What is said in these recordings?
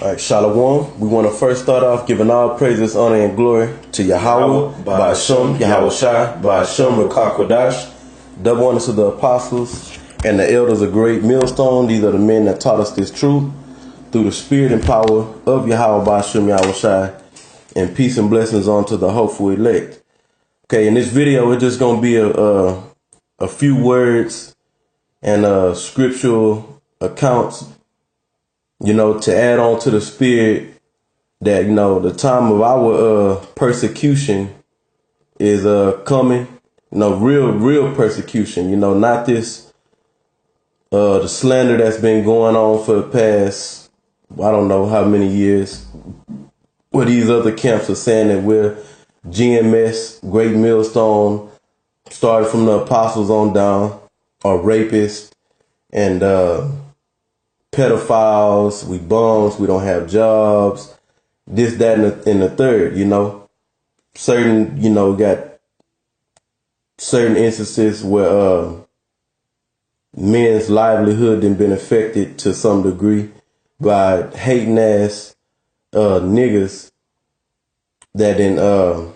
All right, Shalom. We want to first start off giving all praises, honor, and glory to Yahweh, Ba'asham, Yahweh Shai, Ba'asham, Rakakwadash. Double honors to the apostles and the elders of Great Millstone. These are the men that taught us this truth through the spirit and power of Yahweh, Ba'asham, Yahweh Shai. And peace and blessings onto the hopeful elect. Okay, in this video, it's just going to be a few words and scriptural accounts, to add on to the spirit that, the time of our persecution is coming, real persecution, not this, the slander that's been going on for the past, I don't know how many years, where these other camps are saying that we're GMS, Great Millstone, started from the apostles on down, are rapists and pedophiles, we bums, we don't have jobs, this, that, and the third, certain, got certain instances where men's livelihood have been affected to some degree by hating ass niggas that then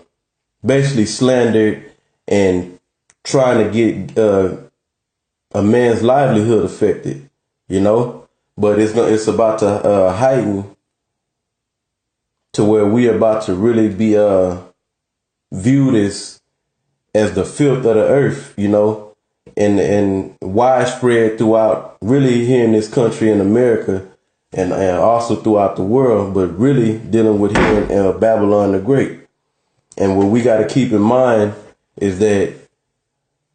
basically slandered and trying to get a man's livelihood affected, but it's about to heighten to where we are about to really be viewed as the filth of the earth, and widespread throughout, really here in this country in America and also throughout the world, but really dealing with here in Babylon the Great. And what we got to keep in mind is that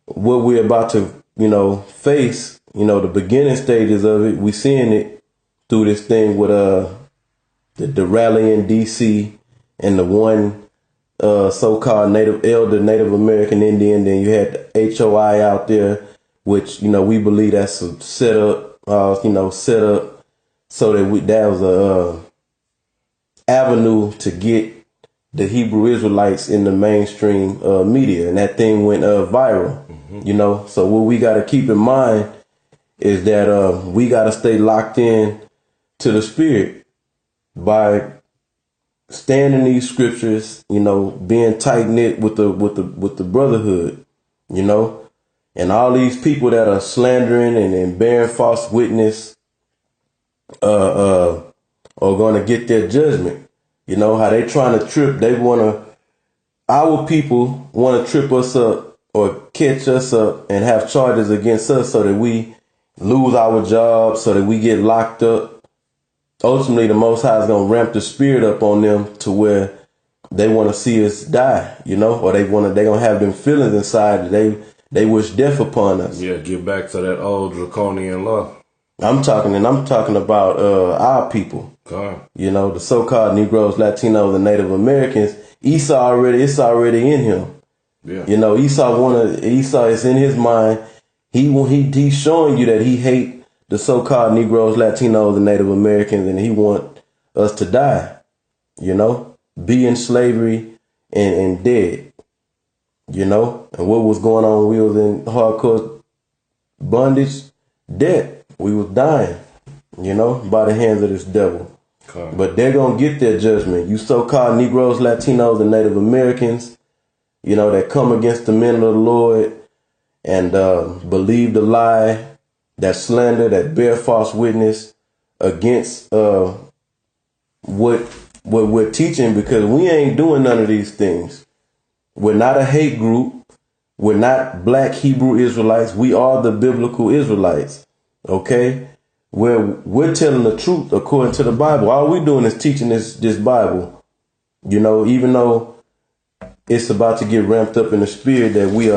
what we're about to, face, the beginning stages of it, we seeing it through this thing with the rally in DC and the one so-called Native American Indian. Then you had the HOI out there, which, we believe that's a setup, setup so that that was a avenue to get the Hebrew Israelites in the mainstream media, and that thing went viral. So what we got to keep in mind is that we got to stay locked in to the spirit by standing these scriptures, being tight knit with the brotherhood, and all these people that are slandering and bearing false witness are going to get their judgment. How they trying to trip, our people want to trip us up or catch us up and have charges against us so that we lose our jobs, so that we get locked up. Ultimately, the Most High is going to ramp the spirit up on them to where they want to see us die, or they're going to have them feelings inside that they wish death upon us. Yeah, get back to that old draconian law. I'm talking about our people. God. The so-called Negroes, Latinos, and Native Americans. It's already in him. Yeah. Esau is in his mind. He's showing you that he hate the so-called Negroes, Latinos, and Native Americans, and he want us to die. Be in slavery and dead. And what was going on? We was in hardcore bondage, death. We was dying, by the hands of this devil. Okay. But they're going to get their judgment. You so-called Negroes, Latinos, and Native Americans, that come against the men of the Lord and believe the lie, that slander, that bear false witness against what we're teaching, because we ain't doing none of these things. We're not a hate group. We're not black Hebrew Israelites. We are the biblical Israelites. Okay? We're telling the truth according to the Bible. All we're doing is teaching this Bible. Even though it's about to get ramped up in the spirit that we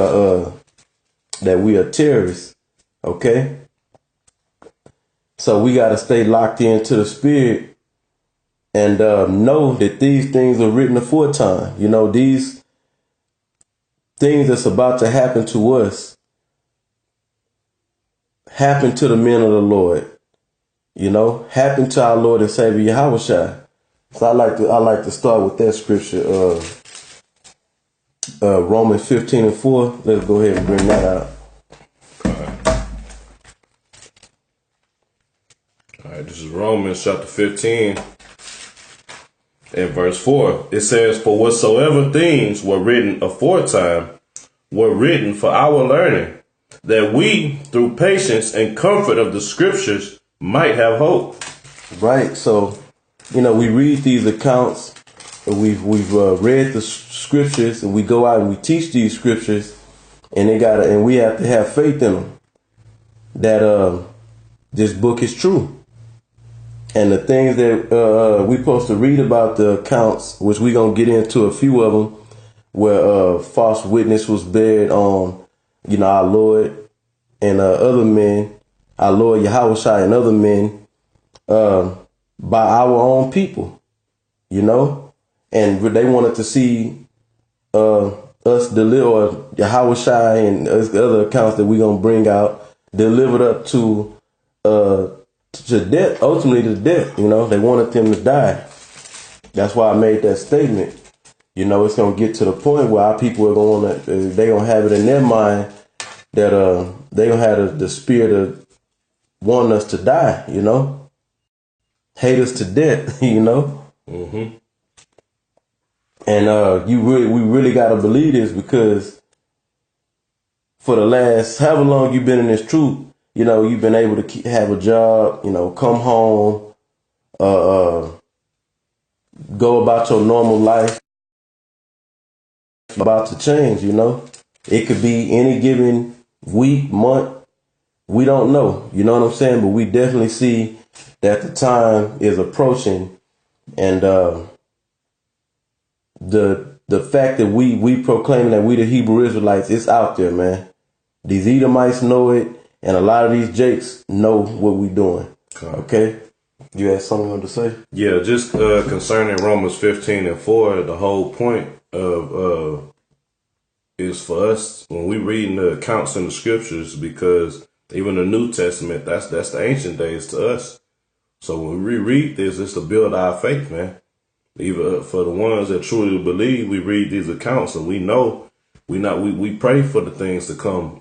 are terrorists. Okay? So we got to stay locked into the spirit and know that these things are written aforetime. These things that's about to happen to us happen to the men of the Lord. Happen to our Lord and Savior Yahweh Shai. So I like to start with that scripture, Romans 15:4. Let's go ahead and bring that out. All right, this is Romans chapter 15. In verse 4, it says, "For whatsoever things were written aforetime were written for our learning, that we, through patience and comfort of the scriptures, might have hope." Right. So, we read these accounts, and we've read the scriptures, and we go out and we teach these scriptures, and we have to have faith in them that this book is true. And the things that we're supposed to read about the accounts, which we're going to get into a few of them, where false witness was bared on, our Lord and other men, our Lord Yahushua and other men, by our own people, and they wanted to see us deliver, or Yahushua and other accounts that we're going to bring out, delivered up to death, ultimately to death. They wanted them to die. That's why I made that statement. It's going to get to the point where our people are going to, they're going to have it in their mind that they're going to have the spirit of wanting us to die, hate us to death, Mm-hmm. And we really got to believe this, because for the last however long you've been in this truth, you've been able to have a job, come home, go about your normal life. About to change, it could be any given week, month. We don't know, you know what I'm saying? But we definitely see that the time is approaching, and the fact that we proclaim that we the Hebrew Israelites, it's out there, man. These Edomites know it, and a lot of these Jakes know what we doing. Okay? You had something you want to say? Yeah, just concerning Romans 15:4, the whole point of is for us when we reading the accounts in the scriptures, because even the New Testament, that's the ancient days to us. So when we read this, it's to build our faith, man. Even for the ones that truly believe, we read these accounts and we know we pray for the things to come,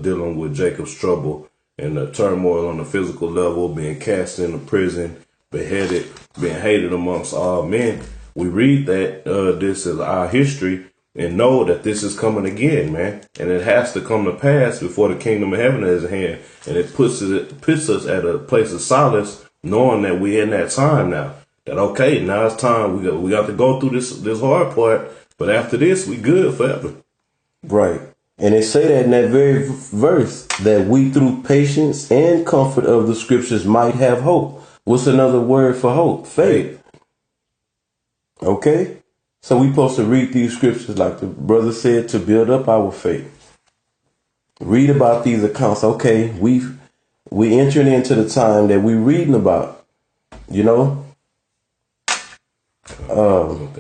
dealing with Jacob's trouble and the turmoil on the physical level, being cast into prison, beheaded, being hated amongst all men. We read that this is our history and know that this is coming again, man. And it has to come to pass before the kingdom of heaven is at hand. And it puts us at a place of solace, knowing that we're in that time now. That okay, now it's time. We got to go through this hard part, but after this, we good forever. Right. And it say that in that very verse, that we through patience and comfort of the scriptures might have hope. What's another word for hope? Faith. Okay? So we supposed to read these scriptures, like the brother said, to build up our faith. Read about these accounts. Okay, we entering into the time that we reading about,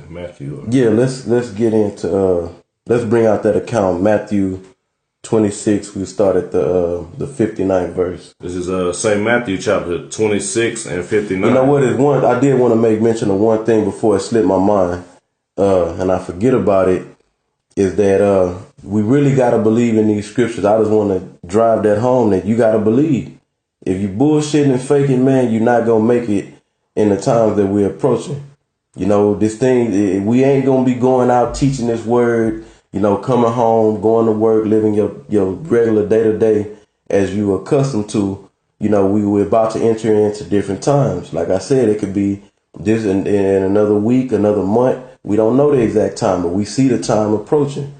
Matthew. Yeah, let's get into let's bring out that account, Matthew 26. We start at the 59th verse. This is St. Matthew chapter 26 and 59. You know what is one? I did want to make mention of one thing before it slipped my mind, and I forget about it. Is that we really got to believe in these scriptures. I just want to drive that home, that you got to believe. If you bullshitting and faking, man, you're not gonna make it in the times that we're approaching. This thing, we ain't going to be going out teaching this word, coming home, going to work, living your regular day to day as you accustomed to. We're about to enter into different times. Like I said, it could be this in another week, another month. We don't know the exact time, but we see the time approaching.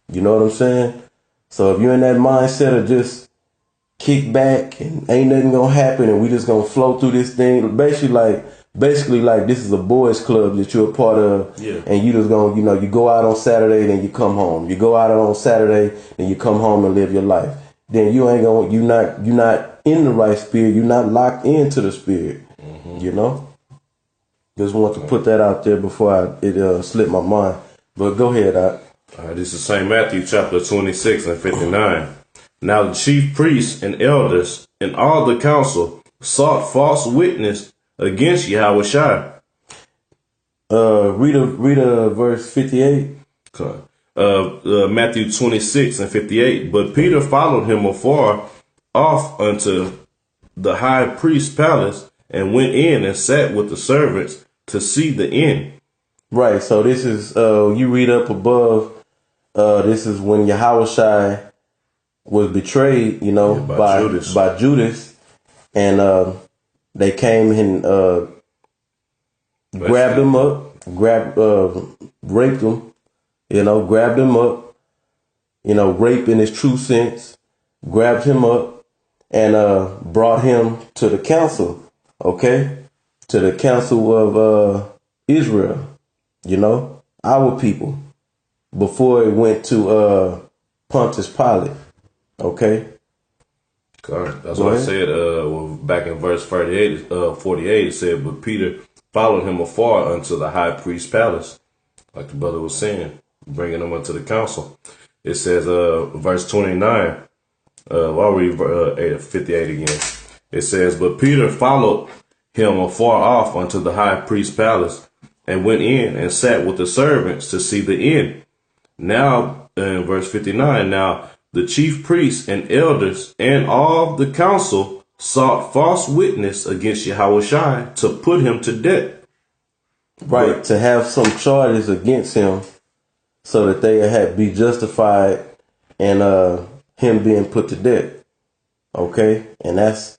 You know what I'm saying? So if you're in that mindset of just kick back and ain't nothing going to happen and we just going to flow through this thing, basically like this is a boys club that you're a part of. Yeah. And you just gonna, you go out on Saturday, then you come home. You go out on Saturday, then you come home and live your life. Then you're not in the right spirit. You're not locked into the spirit. Mm-hmm. Just want to put that out there before it slipped my mind. But go ahead, All right, this is St. Matthew chapter 26 and 59. Now the chief priests and elders and all the council sought false witness against Yahushua. Read a verse 58. Matthew 26 and 58. But Peter followed him afar off unto the high priest's palace and went in and sat with the servants to see the end. Right. So this is you read up above. This is when Yahushua was betrayed, by Judas, and they came and grabbed him up, raped him, grabbed him up, rape in his true sense, grabbed him up and brought him to the council, okay, to the council of Israel, our people, before it went to Pontius Pilate, okay. Correct. That's what I said. Back in verse 48, it said, "But Peter followed him afar unto the high priest's palace," like the brother was saying, bringing him unto the council. It says, verse 29. I'll read 58 again. It says, "But Peter followed him afar off unto the high priest's palace, and went in and sat with the servants to see the end." Now, in verse 59, now the chief priests and elders and all the council sought false witness against Yahushua to put him to death. Right, to have some charges against him so that they had be justified in him being put to death. Okay? And that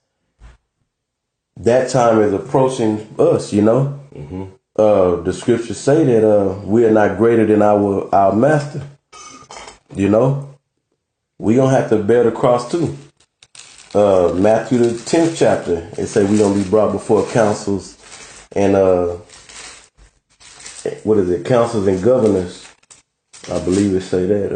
time is approaching us, Mm-hmm. The scriptures say that we are not greater than our master. We gonna have to bear the cross too. Matthew the 10th chapter, it say we gonna be brought before councils and councils and governors. I believe it say that.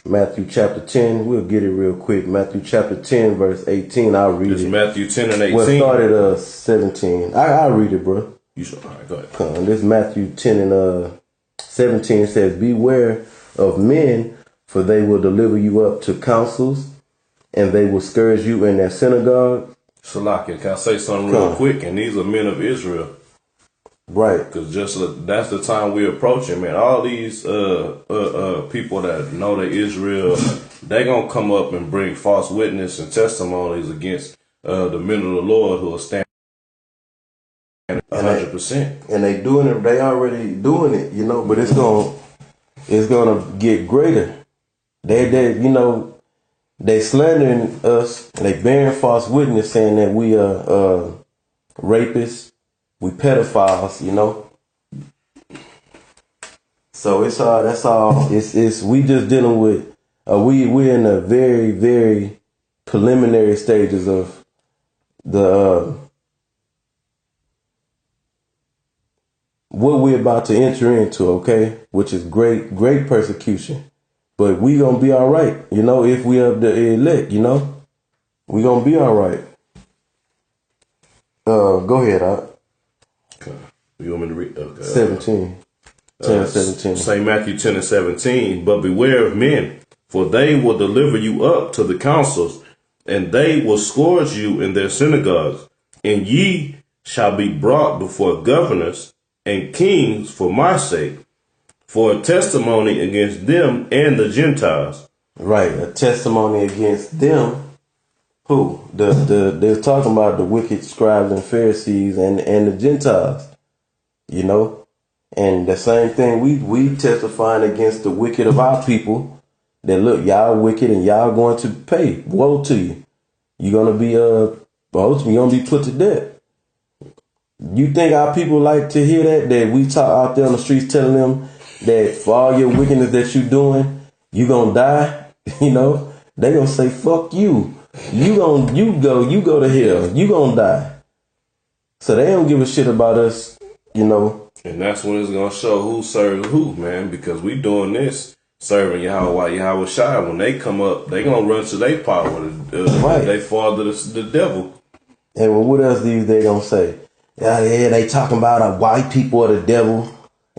Matthew chapter 10, we'll get it real quick. Matthew chapter 10, verse 18. I'll read it. Matthew 10 and 18. Well, start at 17. I'll read it, bro. You should. All right, go ahead. This Matthew 10 and 17 says, "Beware of men, for they will deliver you up to councils, and they will scourge you in their synagogue." Salakia, can I say something real quick? And these are men of Israel. Right. Because that's the time we're approaching, man. All these people that know that Israel, they going to come up and bring false witness and testimonies against the men of the Lord who are standing 100%. And they doing it. They already doing it, but it's gonna get greater. They slandering us. They bearing false witness, saying that we are rapists, we pedophiles, So it's all. That's all. It's we just dealing with. We're in the very, very preliminary stages of the what we're about to enter into, okay? Which is great persecution. But we gonna be all right, if we are the elect, we gonna be all right. Go ahead, Okay. You want me to read? Okay. 17. 10 17. Say Matthew 10 and 17. "But beware of men, for they will deliver you up to the councils, and they will scourge you in their synagogues, and ye shall be brought before governors and kings for my sake, for a testimony against them and the Gentiles." Right, a testimony against them. Who? They're talking about the wicked scribes and Pharisees and the Gentiles. And the same thing we testifying against the wicked of our people. That look, y'all wicked and y'all going to pay. Woe to you. You're gonna be you're gonna be put to death. You think our people like to hear that we talk out there on the streets telling them that for all your wickedness that you doing, you gonna die? They gonna say, "Fuck you. You go to hell. You gonna die." So they don't give a shit about us, And that's when it's going to show who serves who, man, because we doing this serving Yahweh Shai. When they come up, they going to run to their power. Right. They fall to the devil. And what else they going to say? Yeah, they talking about white people are the devil,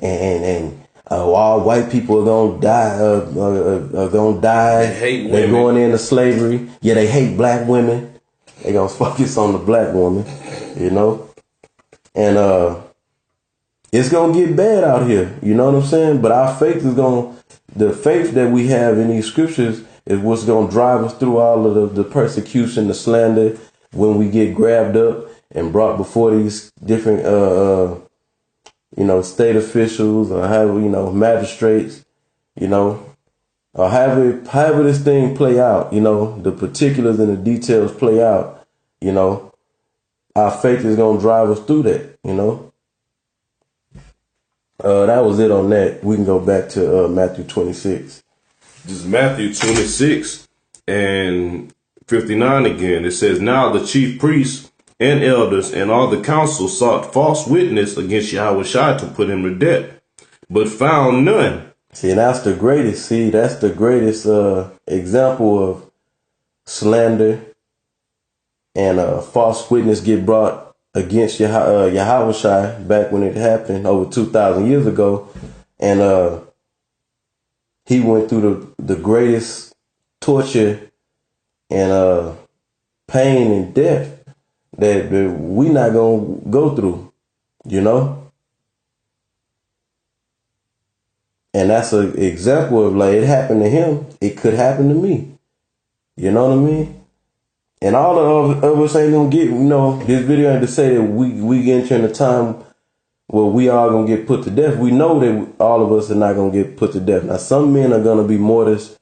and all white people are going to die, are going to die. They hate women. They're going into slavery. Yeah, they hate black women. They going to focus on the black woman, And it's going to get bad out here. You know what I'm saying? But our faith the faith that we have in these scriptures is what's going to drive us through all of the persecution, the slander, when we get grabbed up and brought before these different, state officials or however, magistrates, or however this thing play out, the particulars and the details play out, our faith is going to drive us through that, that was it on that. We can go back to Matthew 26. This is Matthew 26 and 59 again. It says, now the chief priests and elders and all the council sought false witness against Yahushua to put him to death, but found none. See, that's the greatest. That's the greatest example of slander and false witness get brought against Yahushua back when it happened over 2,000 years ago. And he went through the greatest torture and pain and death that we not going to go through, And that's an example of like it happened to him. It could happen to me. You know what I mean? And all of us ain't gonna get, this video ain't to say that we entering a time where we all gonna get put to death. We know that all of us are not gonna get put to death. Now, some men are gonna be martyrs.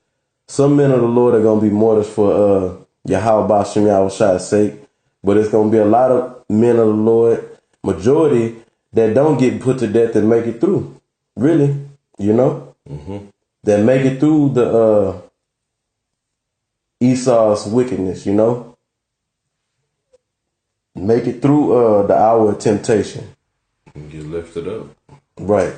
Some men of the Lord are gonna be martyrs for Yahweh Bashim Yahushua's sake. But it's gonna be a lot of men of the Lord, majority, that don't get put to death and make it through. Really, that make it through the Esau's wickedness, make it through the hour of temptation. And get lifted up. Right.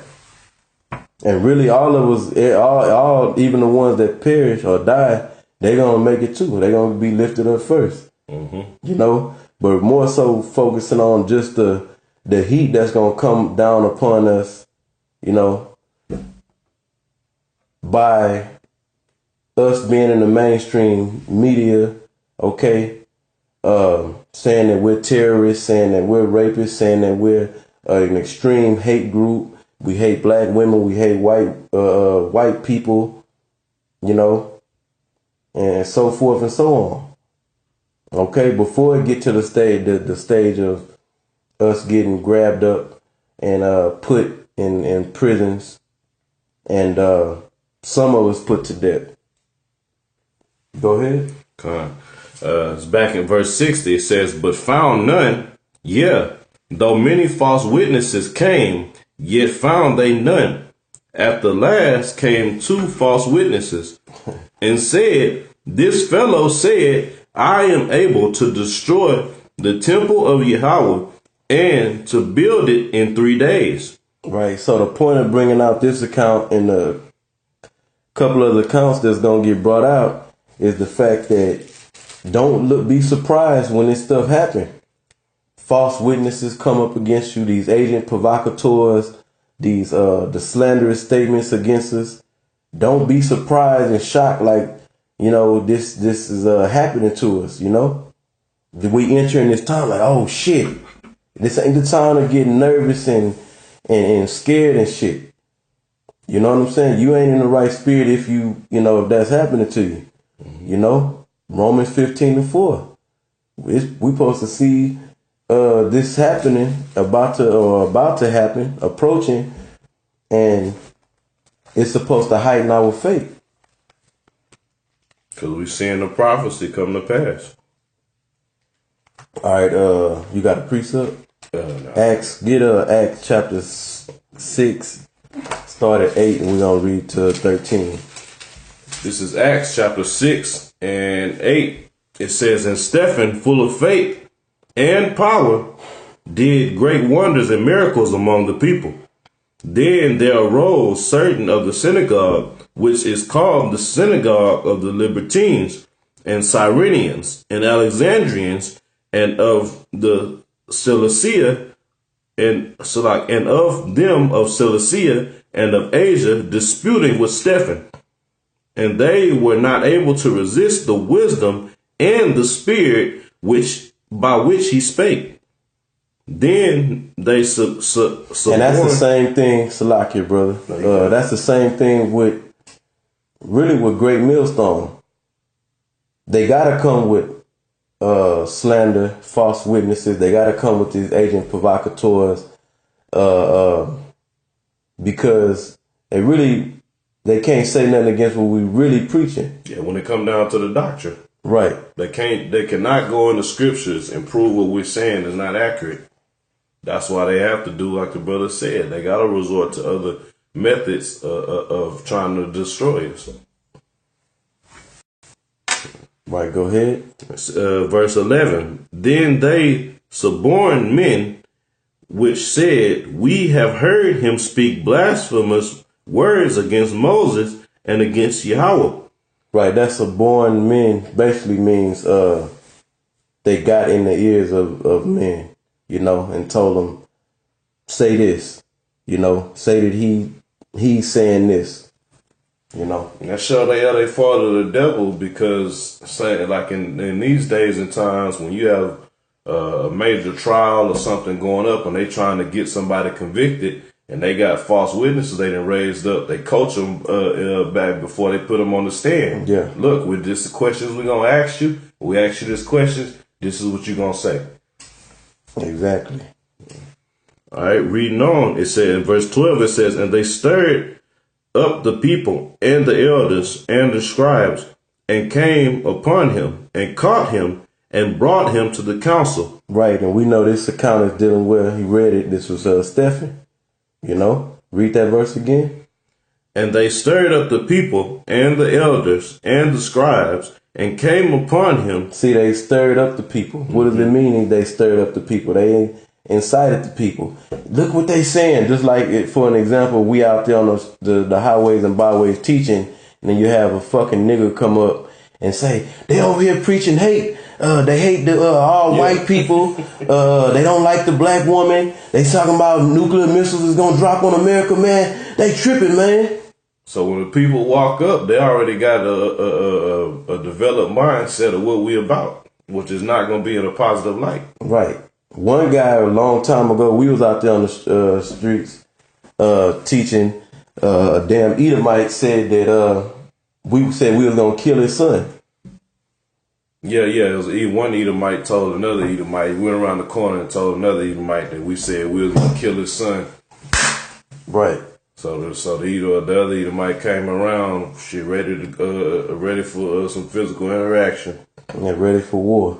And really all of us, all even the ones that perish or die, they're going to make it too. They're going to be lifted up first. But more so focusing on just the heat that's going to come down upon us, by us being in the mainstream media, okay, saying that we're terrorists, saying that we're rapists, saying that we're an extreme hate group. We hate black women. We hate white people, and so forth and so on. Okay, before it get to the stage of us getting grabbed up and put in prisons, and some of us put to death. Go ahead. It's back in verse 60. It says, but found none. Yeah, though many false witnesses came, yet found they none. At the last came 2 false witnesses and said, this fellow said, I am able to destroy the temple of Yahweh and to build it in 3 days. Right. So the point of bringing out this account and a couple of the accounts that's going to get brought out is the fact that be surprised when this stuff happen. False witnesses come up against you, these agent provocateurs, these the slanderous statements against us. Don't be surprised and shocked like, this is happening to us, We entering this time like, oh shit. This ain't the time to get nervous and scared and shit. You know what I'm saying? You ain't in the right spirit if if that's happening to you. Romans 15:4. We supposed to see this happening, about to happen, approaching, and it's supposed to heighten our faith. Because we're seeing the prophecy come to pass. All right, you got a precept? No. Acts chapter 6, start at 8, and we're going to read to 13. This is Acts chapter 6 and 8. It says, and Stephen, full of faith and power, did great wonders and miracles among the people. Then there arose certain of the synagogue, which is called the synagogue of the Libertines, and Cyrenians, and Alexandrians, and of the Cilicia, and of them of Cilicia and of Asia, disputing with Stephen. And they were not able to resist the wisdom and the spirit by which he spake. Then they and that's the same thing, Salakia, brother. That's the same thing with Great Millstone. They gotta come with slander, false witnesses. They got to come with these agent provocateurs, because they can't say nothing against what we really preaching. Yeah, when it come down to the doctrine, right? They cannot go in the scriptures and prove what we're saying is not accurate. That's why they have to do like the brother said. They got to resort to other methods of trying to destroy us. Right, go ahead. Verse 11. Then they suborned men which said, we have heard him speak blasphemous words against Moses and against Yahweh. Right, that's suborned men basically means they got in the ears of men, and told them, say this, say that he's saying this. And that show they fall to the devil, because say like in these days and times when you have a major trial or something going up and they trying to get somebody convicted and they got false witnesses they done raised up, they coach them back before they put them on the stand. Yeah. Look, with this the questions we're going to ask you. We ask you this questions. This is what you're going to say. Exactly. All right, reading on. It said in verse 12, it says, and they stirred up the people and the elders and the scribes and came upon him and caught him and brought him to the council. Right, and we know this account is dealing with, he read it, this was Stephen. Read that verse again. And they stirred up the people and the elders and the scribes and came upon him. See, they stirred up the people. What does it mean they stirred up the people? They incited the people. Look what they saying. Just like, for an example, we out there on the highways and byways teaching, and then you have a fucking nigga come up and say, they over here preaching hate. They hate all white people. They don't like the black woman. They talking about nuclear missiles is gonna drop on America, man. They tripping, man. So when the people walk up, they already got a developed mindset of what we about, which is not gonna be in a positive light. Right. One guy a long time ago, we was out there on the streets teaching. A damn Edomite said that we said we was gonna kill his son. Yeah. It was one Edomite told another Edomite. He went around the corner and told another Edomite that we said we was gonna kill his son. Right. So the other Edomite came around, ready for some physical interaction. And they're ready for war.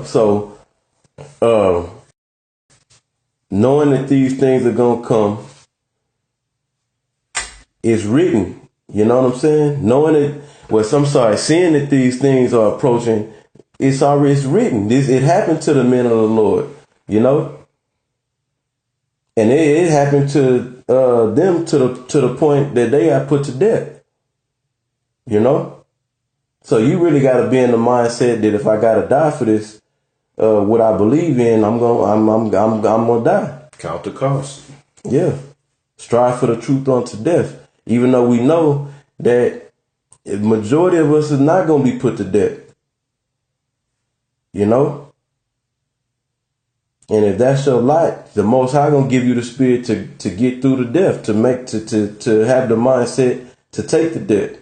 So knowing that these things are gonna come, it's written. You know what I'm saying? Knowing it, seeing that these things are approaching, it's already written. It happened to the men of the Lord, and it happened to them to the point that they got put to death. So you really got to be in the mindset that if I got to die for this, what I believe in, I'm gonna die. Count the cost. Yeah, strive for the truth unto death. Even though we know that the majority of us is not gonna be put to death. And if that's your lot, the Most High gonna give you the spirit to get through the death, to have the mindset to take the death.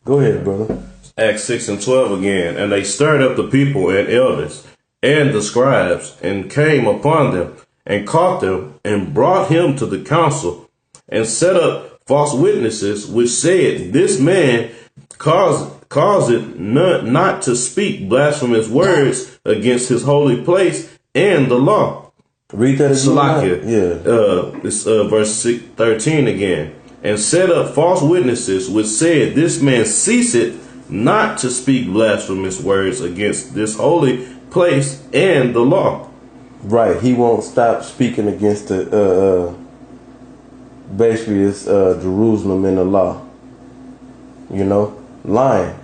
Go ahead, brother. Acts 6:12 again. And they stirred up the people and elders and the scribes and came upon them and caught them and brought him to the council and set up false witnesses which said, this man causeth not to speak blasphemous words against his holy place and the law. Read that again. Salakia. Yeah. It's verse 13 again. And set up false witnesses which said, this man ceaseth not to speak blasphemous words against this holy place and the law. Right. He won't stop speaking against basically it's Jerusalem and the law. Lying,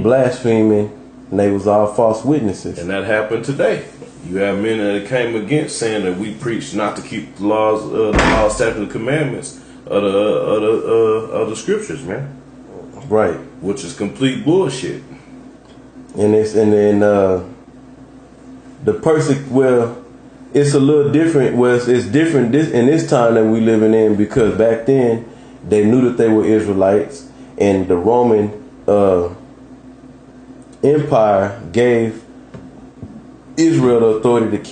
blaspheming, and they was all false witnesses. And that happened today. You have men that came against saying that we preach not to keep the laws, statutes, and commandments of the scriptures, man. Right. Which is complete bullshit. And the person, well, it's a little different. Well, it's different in this time that we living in, because back then they knew that they were Israelites, and the Roman empire gave Israel the authority to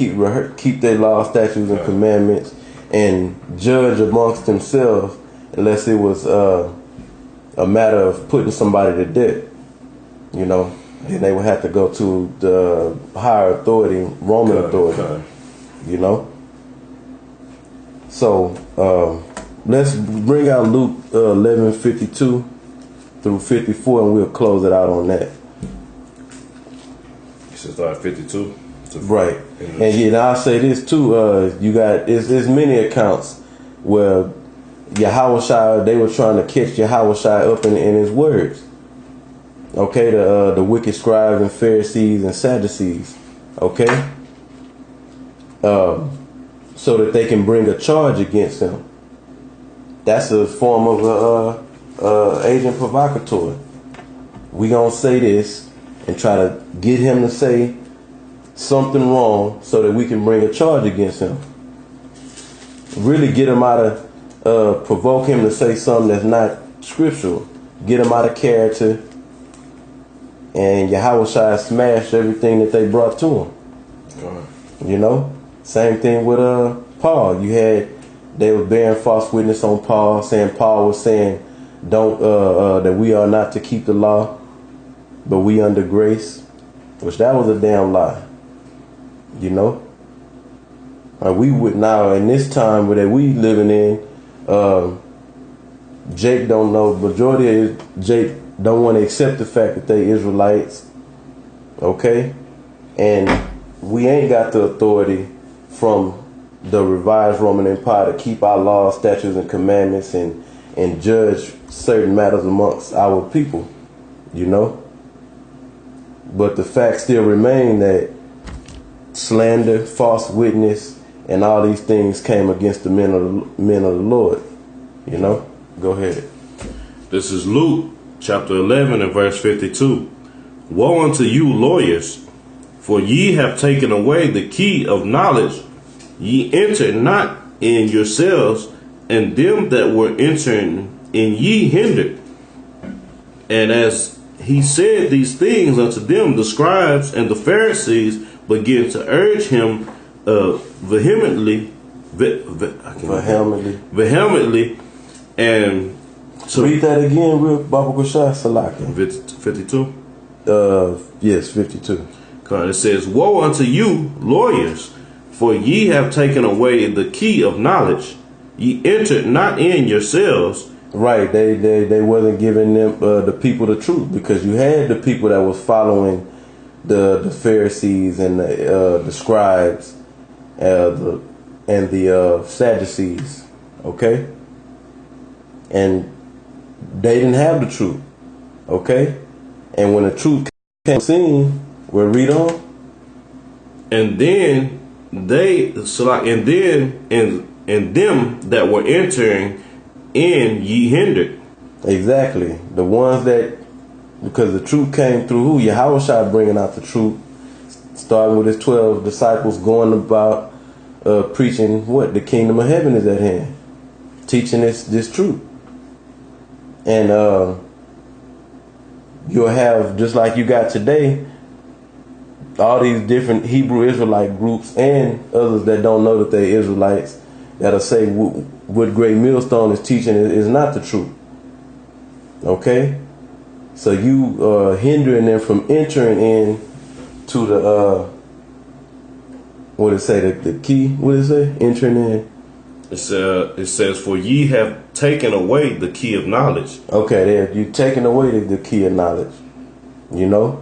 keep their laws, statutes, and commandments, and judge amongst themselves, unless it was a matter of putting somebody to death. You know, then they would have to go to the higher authority, Roman authority. You know. So let's bring out Luke 11:52 through 54, and we'll close it out on that. You should start 52. Right. And yeah, I'll say this too. You got there's many accounts where Yahushua, they were trying to catch Yahushua up in his words. Okay, the wicked scribes and Pharisees and Sadducees. Okay. So that they can bring a charge against him. That's a form of agent provocateur. We gonna say this and try to get him to say something wrong so that we can bring a charge against him. Really get him out of, provoke him to say something that's not scriptural. Get him out of character. And Yahushua smashed everything that they brought to him. You know? Same thing with Paul. They were bearing false witness on Paul, saying Paul was saying that we are not to keep the law, but we under grace, which that was a damn lie. You know? We would now in this time that we living in, Jake don't know, majority of Jake don't want to accept the fact that they Israelites. Okay? And we ain't got the authority from the revised Roman Empire to keep our laws, statutes, and commandments and judge certain matters amongst our people, you know. But the fact still remain that slander, false witness, and all these things came against the men of the Lord, you know. Go ahead. This is Luke chapter 11 and verse 52. Woe unto you, lawyers, for ye have taken away the key of knowledge. Ye entered not in yourselves, and them that were entering in ye hindered. And as he said these things unto them, the scribes and the Pharisees began to urge him vehemently, and so read that again, real Baba Kushai Salaka. 52. Yes, 52. It says, woe unto you, lawyers, for ye have taken away the key of knowledge. Ye entered not in yourselves. Right, they wasn't giving them the people the truth, because you had the people that was following the Pharisees and the scribes and the Sadducees, okay, and they didn't have the truth, okay, and when the truth came seen, we'll read on, and then and them that were entering in ye hindered. Exactly. The ones that, because the truth came through who? Yahushua bringing out the truth, starting with his 12 disciples, going about preaching what? The kingdom of heaven is at hand. Teaching this truth. And you'll have, just like you got today, all these different Hebrew Israelite groups and others that don't know that they're Israelites that'll say what Great Millstone is teaching is not the truth. Okay? So you hindering them from entering in to the what did it say, the key? What did it say? Entering in. It says, for ye have taken away the key of knowledge. Okay, there you've taken away the key of knowledge. You know?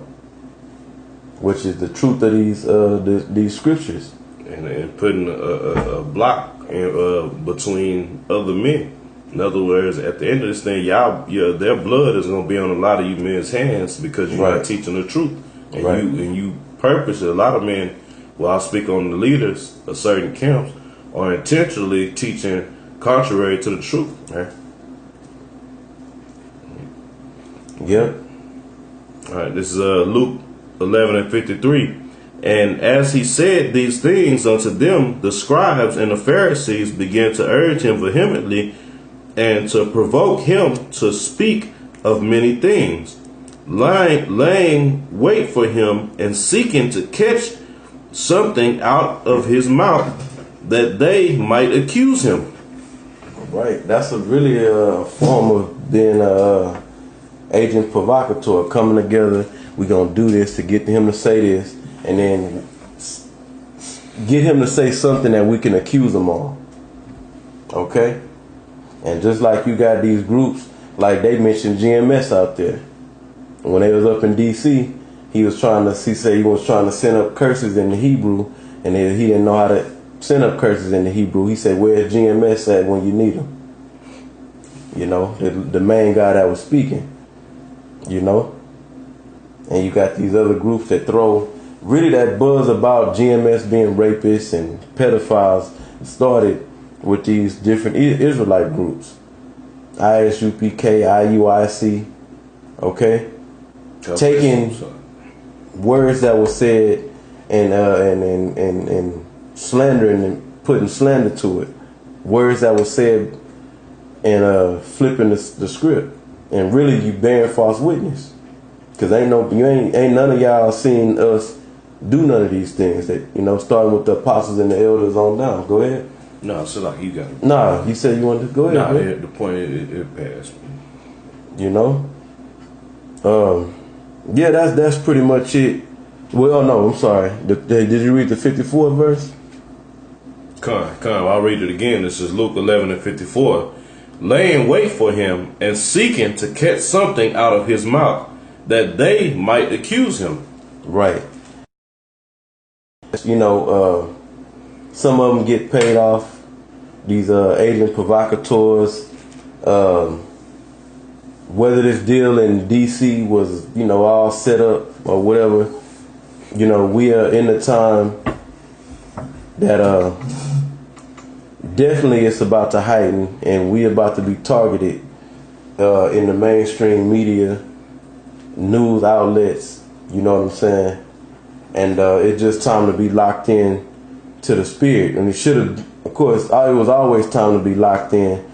Which is the truth of these scriptures. And putting a block between other men. In other words, at the end of this thing, their blood is going to be on a lot of you men's hands because you're not teaching the truth. And you purposely, a lot of men, well, I'll speak on the leaders of certain camps, are intentionally teaching contrary to the truth. Right? Yep. All right, this is Luke 11 and 53. And as he said these things unto them, the scribes and the Pharisees began to urge him vehemently and to provoke him to speak of many things, laying wait for him and seeking to catch something out of his mouth that they might accuse him. Right. That's really a form of being a agent provocateur, coming together. We're going to do this to get him to say this, and then get him to say something that we can accuse him of. Okay? And just like you got these groups, like they mentioned GMS out there. When they was up in DC, he was trying to send up curses in the Hebrew, and he didn't know how to send up curses in the Hebrew. He said, where's GMS at when you need him? You know, the main guy that was speaking. You know? And you got these other groups that throw really that buzz about GMS being rapists and pedophiles. Started with these different Israelite groups. ISUPK, IUIC, okay? Taking words that were said and slandering and putting slander to it. Words that were said and flipping the script. And really you bearing false witness. Cause ain't none of y'all seen us do none of these things that, you know, starting with the apostles and the elders on down. Go ahead. No, so like you got it. Nah, you said you wanted to go ahead. Nah, the point it passed. You know? Yeah, that's pretty much it. Well, no, I'm sorry. Did you read the 54th verse? Come, I'll read it again. This is Luke 11:54. Laying wait for him and seeking to catch something out of his mouth that they might accuse him. Right. You know, some of them get paid off. These agent provocateurs. Whether this deal in DC was, you know, all set up or whatever, you know, we are in the time that definitely it's about to heighten, and we about to be targeted in the mainstream media, news outlets, you know what I'm saying? And it's just time to be locked in to the spirit. And it should have, of course, it was always time to be locked in.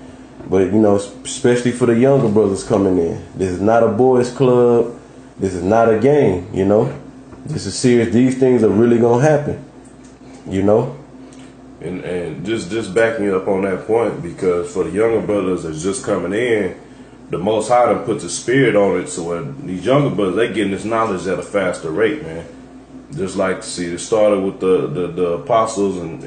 But, you know, especially for the younger brothers coming in. This is not a boys club. This is not a game, you know. This is serious. These things are really going to happen, you know. And just backing you up on that point, because for the younger brothers that's just coming in, the Most High done put the spirit on it. So when these younger brothers, they getting this knowledge at a faster rate, man. Just like, see, it started with the apostles and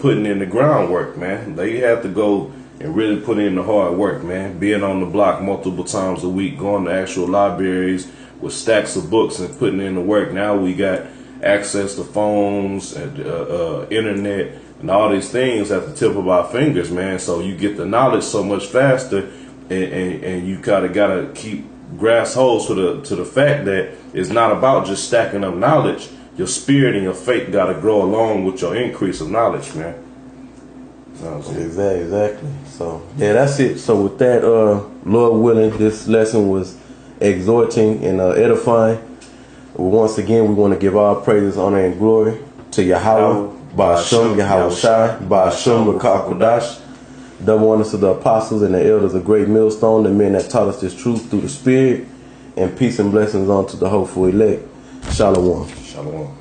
putting in the groundwork, man. They have to go and really put in the hard work, man. Being on the block multiple times a week, going to actual libraries with stacks of books and putting in the work. Now we got access to phones and internet and all these things at the tip of our fingers, man. So you get the knowledge so much faster, and you kind of gotta keep grasp hold to the fact that it's not about just stacking up knowledge. Your spirit and your faith got to grow along with your increase of knowledge, man. Exactly. So, yeah, that's it. So with that, Lord willing, this lesson was exhorting and edifying. Once again, we want to give all praises, honor, and glory to Yahweh, Ba'asham, Yahweh Shai, Ba'asham, Kodash. Double honors to the apostles and the elders, a great millstone, the men that taught us this truth through the Spirit, and peace and blessings unto the hopeful elect. Shalom. Shalom.